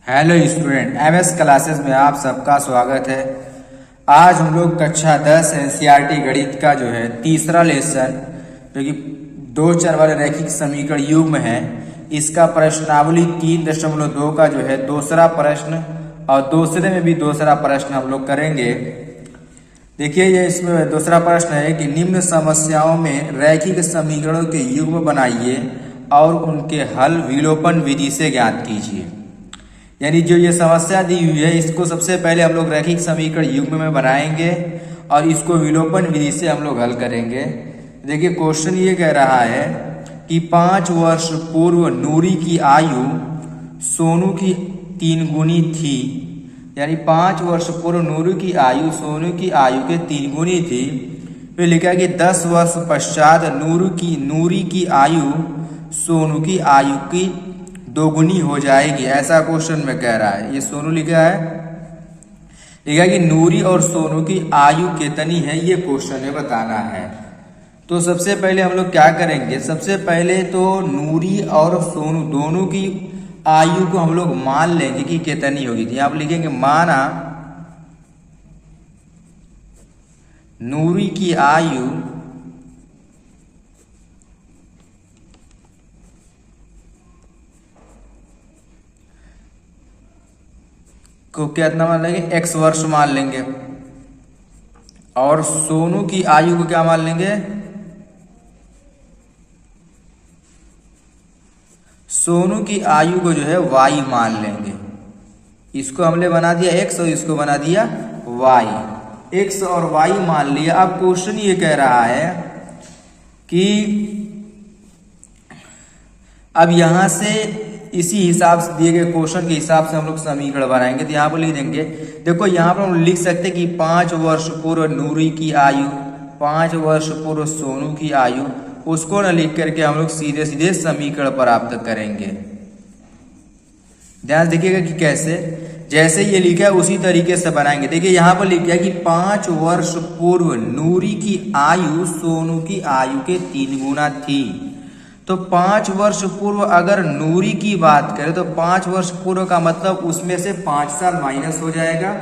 Hello student, MS classes में आप सबका स्वागत है। आज हम लोग कक्षा 10 एनसीईआरटी गणित का जो है तीसरा लेसन, जो कि 2 चर वाले रैखिक समीकरण युग्म है, इसका प्रश्नावली 3.2 का जो है दूसरा प्रश्न और दूसरे में भी दूसरा प्रश्न हम लोग करेंगे। देखिए, ये इसमें दूसरा प्रश्न है कि निम्न समस्याओं में रैखिक समीकरणों के युग्म बनाइए और उनके हल विलोपन विधि से ज्ञात कीजिए। यानी जो ये समस्या दी हुई है, इसको सबसे पहले हम लोग रैखिक समीकरण युग्म में बनाएंगे और इसको विलोपन विधि से हम लोग हल करेंगे। देखिए, क्वेश्चन ये कह रहा है कि 5 वर्ष पूर्व नूरी की आयु सोनू की 3 गुनी थी। यानी 5 वर्ष पूर्व नूरी की आयु सोनू की आयु के 3 गुनी थी। फिर लिखा कि 10 वर्ष पश्चात नूरी की आयु सोनू की आयु की 2 गुनी हो जाएगी। ऐसा क्वेश्चन में कह रहा है। ये सोनू लिखा है, लिखा कि नूरी और सोनू की आयु कितनी है, ये क्वेश्चन में बताना है। तो सबसे पहले हम लोग क्या करेंगे, सबसे पहले तो नूरी और सोनू दोनों की आयु को हम लोग मान लेंगे कि कितनी होगी। तो यहाँ पर लिखेंगे माना नूरी की आयु को कितना मान लेंगे, x वर्ष मान लेंगे, और सोनू की आयु को क्या मान लेंगे, सोनू की आयु को जो है y मान लेंगे। इसको हमने बना दिया x और इसको बना दिया y। x और y मान लिया। अब क्वेश्चन ये कह रहा है कि अब यहां से इसी हिसाब से दिए गए क्वेश्चन के हिसाब से हम लोग समीकरण बनाएंगे। तो यहाँ पर लिख देंगे, देखो यहाँ पर हम लिख सकते हैं कि 5 वर्ष पूर्व नूरी की आयु, 5 वर्ष पूर्व सोनू की आयु, उसको न लिख करके हम लोग सीधे सीधे समीकरण प्राप्त करेंगे। ध्यान देखिएगा कि कैसे, जैसे ये लिखा है उसी तरीके से बनाएंगे। देखिए यहाँ पर लिखा है कि 5 वर्ष पूर्व नूरी की आयु सोनू की आयु के 3 गुना थी। तो 5 वर्ष पूर्व अगर नूरी की बात करें तो 5 वर्ष पूर्व का मतलब उसमें से 5 साल माइनस हो जाएगा।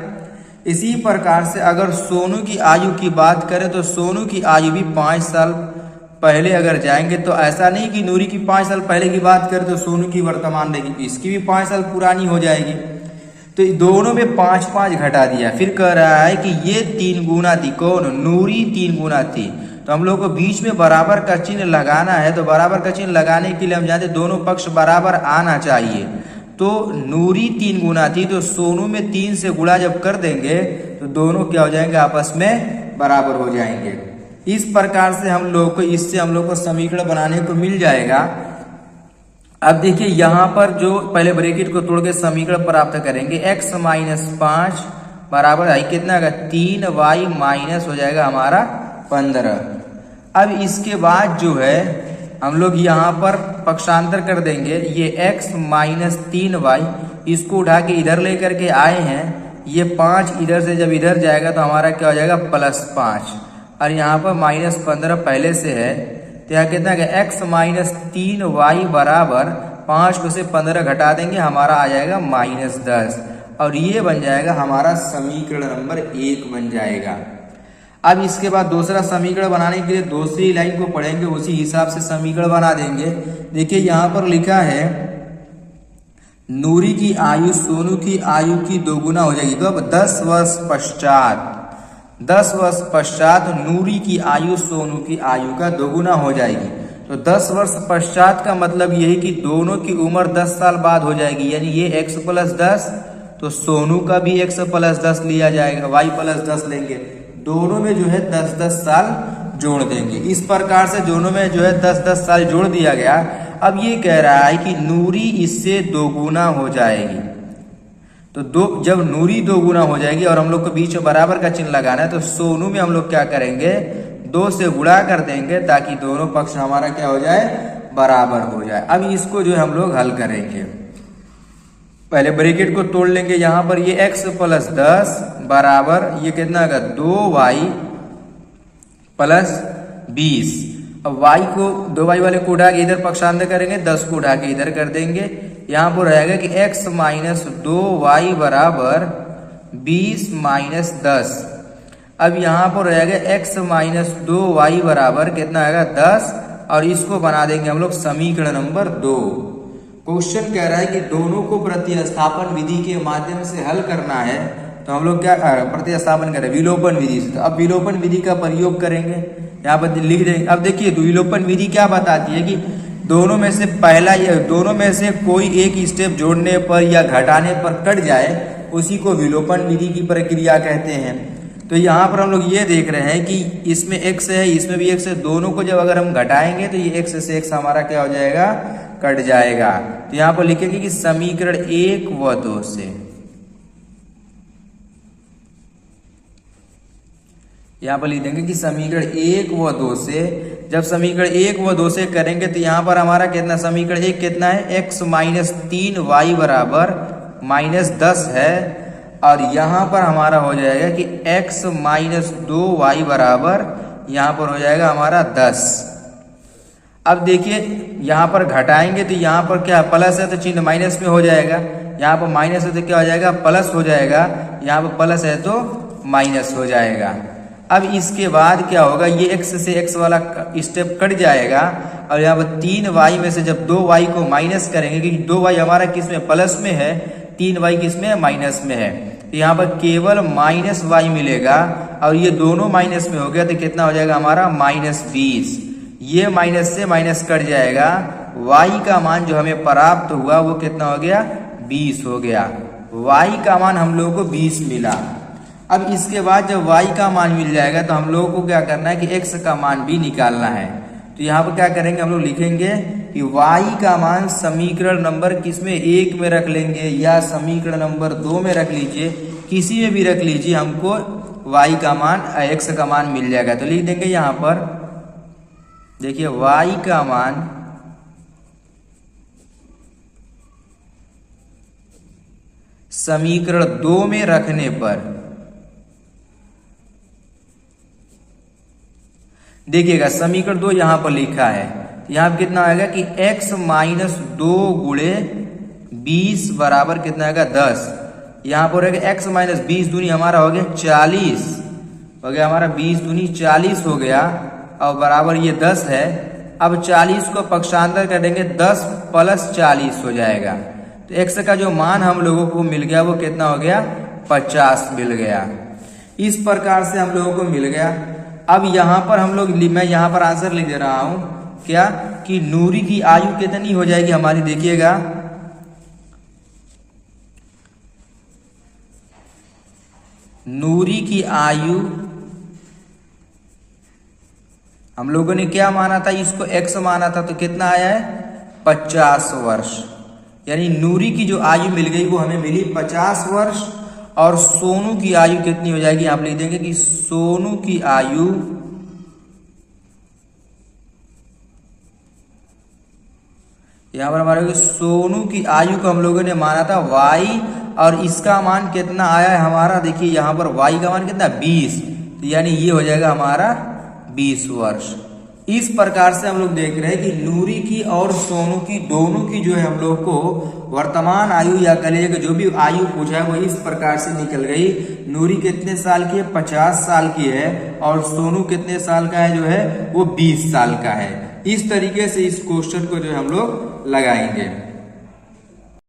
इसी प्रकार से अगर सोनू की आयु की बात करें तो सोनू की आयु भी 5 साल पहले अगर जाएंगे, तो ऐसा नहीं कि नूरी की 5 साल पहले की बात करें तो सोनू की वर्तमान रहेगी, इसकी भी 5 साल पुरानी हो जाएगी। तो दोनों में 5-5 घटा दिया। फिर कह रहा है कि ये 3 गुना थी। कौन? नूरी 3 गुना थी। तो हम लोग को बीच में बराबर का चिन्ह लगाना है। तो बराबर का चिन्ह लगाने के लिए हम जानते दोनों पक्ष बराबर आना चाहिए। तो नूरी 3 गुना थी, तो सोनू में 3 से गुणा जब कर देंगे तो दोनों क्या हो जाएंगे, आपस में बराबर हो जाएंगे। इस प्रकार से हम लोग को, इससे हम लोग को समीकरण बनाने को मिल जाएगा। अब देखिए यहाँ पर जो पहले ब्रैकेट को तोड़ के समीकरण प्राप्त करेंगे, x - 5 बराबर है कितना का 3y माइनस हो जाएगा हमारा 15। अब इसके बाद जो है हम लोग यहाँ पर पक्षांतर कर देंगे। ये x - 3y, इसको उठा के इधर लेकर के आए हैं। ये 5 इधर से जब इधर जाएगा तो हमारा क्या हो जाएगा, +5, और यहाँ पर -15 पहले से है। तो यहाँ कितना है, x - 3y बराबर 5 को से 15 घटा देंगे, हमारा आ जाएगा -10, और ये बन जाएगा हमारा समीकरण नंबर 1 बन जाएगा। अब इसके बाद दूसरा समीकरण बनाने के लिए दूसरी लाइन को पढ़ेंगे, उसी हिसाब से समीकरण बना देंगे। देखिए यहाँ पर लिखा है नूरी की आयु सोनू की आयु की 2 गुना हो जाएगी। तो अब 10 वर्ष पश्चात नूरी की आयु सोनू की आयु का 2 गुना हो जाएगी। तो 10 वर्ष पश्चात का मतलब यही कि दोनों की उम्र 10 साल बाद हो जाएगी। यानी ये x + 10, तो सोनू का भी x + 10 लिया जाएगा, y + 10 लेंगे। दोनों में जो है 10-10 साल जोड़ देंगे। इस प्रकार से दोनों में जो है 10-10 साल जोड़ दिया गया। अब ये कह रहा है कि नूरी इससे 2 गुना हो जाएगी। तो जब नूरी 2 गुना हो जाएगी और हम लोग को बीच में बराबर का चिन्ह लगाना है, तो सोनू में हम लोग क्या करेंगे, 2 से गुणा कर देंगे ताकि दोनों पक्ष हमारा क्या हो जाए, बराबर हो जाए। अब इसको जो है हम लोग हल करेंगे। पहले ब्रैकेट को तोड़ लेंगे। यहाँ पर ये x + 10 बराबर ये कितना का 2y + 20। अब y को 2y वाले को उठा के इधर पक्षांतर करेंगे, 10 को उठा के इधर कर देंगे। यहाँ पर रहेगा कि x माइनस 2y बराबर 20 माइनस 10। अब यहाँ पर रहेगा x माइनस 2y बराबर कितना आएगा 10, और इसको बना देंगे हम लोग समीकरण नंबर 2। क्वेश्चन कह रहा है कि दोनों को प्रतिस्थापन विधि के माध्यम से हल करना है, तो हम लोग क्या प्रतिस्थापन करें, विलोपन विधि से। तो अब विलोपन विधि का प्रयोग करेंगे, यहाँ पर लिख देंगे। अब देखिए विलोपन विधि क्या बताती है कि दोनों में से पहला या दोनों में से कोई एक स्टेप जोड़ने पर या घटाने पर कट जाए, उसी को विलोपन विधि की प्रक्रिया कहते हैं। तो यहाँ पर हम लोग ये देख रहे हैं कि इसमें x है, इसमें भी x है, दोनों को जब अगर हम घटाएंगे तो ये x से x हमारा क्या हो जाएगा, कट जाएगा। तो यहाँ पर लिखेंगे कि समीकरण 1 व 2 से, यहाँ पर लिख देंगे कि समीकरण 1 व 2 से, जब समीकरण 1 व 2 से करेंगे तो यहाँ पर हमारा कितना, समीकरण 1 कितना है, x माइनस 3y बराबर माइनस 10 है, और यहाँ पर हमारा हो जाएगा कि x माइनस 2y बराबर यहाँ पर हो जाएगा हमारा 10। अब देखिए यहाँ पर घटाएंगे तो यहाँ पर क्या प्लस है तो चिन्ह माइनस में हो जाएगा, यहाँ पर माइनस है तो क्या हो जाएगा, प्लस हो जाएगा, यहाँ पर प्लस है तो माइनस हो जाएगा। अब इसके बाद क्या होगा, ये x से x वाला स्टेप कट जाएगा, और यहाँ पर 3y में से जब 2y को माइनस करेंगे, क्योंकि 2y हमारा किस में, प्लस में है, 3y किस में, माइनस में है, तो यहाँ पर केवल माइनस y मिलेगा, और ये दोनों माइनस में हो गया तो कितना हो जाएगा हमारा, माइनस 20। ये माइनस से माइनस कट जाएगा, y का मान जो हमें प्राप्त हुआ वो कितना हो गया, 20 हो गया। y का मान हम लोगों को 20 मिला। अब इसके बाद जब y का मान मिल जाएगा तो हम लोगों को क्या करना है कि x का मान भी निकालना है। तो यहाँ पर क्या करेंगे, हम लोग लिखेंगे कि y का मान समीकरण नंबर किसमें, 1 में रख लेंगे या समीकरण नंबर 2 में रख लीजिए, किसी में भी रख लीजिए, हमको y का मान x का मान मिल जाएगा। तो लिख देंगे यहाँ पर, देखिए y का मान समीकरण 2 में रखने पर, देखिएगा समीकरण 2 यहाँ पर लिखा है, यहाँ पर कितना आएगा कि x माइनस 2 गुणे 20 बराबर कितना आएगा, 10। यहाँ पर रहेगा x माइनस 20 दूनी हमारा हो गया 40 हो गया, हमारा 20 दूनी 40 हो गया, और बराबर ये 10 है। अब 40 को पक्षांतर करेंगे, 10 प्लस 40 हो जाएगा, तो x का जो मान हम लोगों को मिल गया वो कितना हो गया, 50 मिल गया। इस प्रकार से हम लोगों को मिल गया। अब यहाँ पर हम लोग, मैं यहाँ पर आंसर लिख दे रहा हूं, क्या कि नूरी की आयु कितनी हो जाएगी हमारी, देखिएगा नूरी की आयु हम लोगों ने क्या माना था, इसको x माना था, तो कितना आया है, 50 वर्ष। यानी नूरी की जो आयु मिल गई वो हमें मिली 50 वर्ष। और सोनू की आयु कितनी हो जाएगी, आप लिख देंगे कि सोनू की आयु यहां पर हमारे सोनू की आयु को हम लोगों ने माना था y, और इसका मान कितना आया है हमारा, देखिए यहाँ पर y का मान कितना, 20, तो यानी ये हो जाएगा हमारा 20 वर्ष। इस प्रकार से हम लोग देख रहे हैं कि नूरी की और सोनू की दोनों की जो है हम लोग को वर्तमान आयु या कहिए कि जो भी आयु पूछा है वो इस प्रकार से निकल गई। नूरी कितने साल की है, 50 साल की है, और सोनू कितने साल का है, जो है वो 20 साल का है। इस तरीके से इस क्वेश्चन को जो है हम लोग लगाएंगे।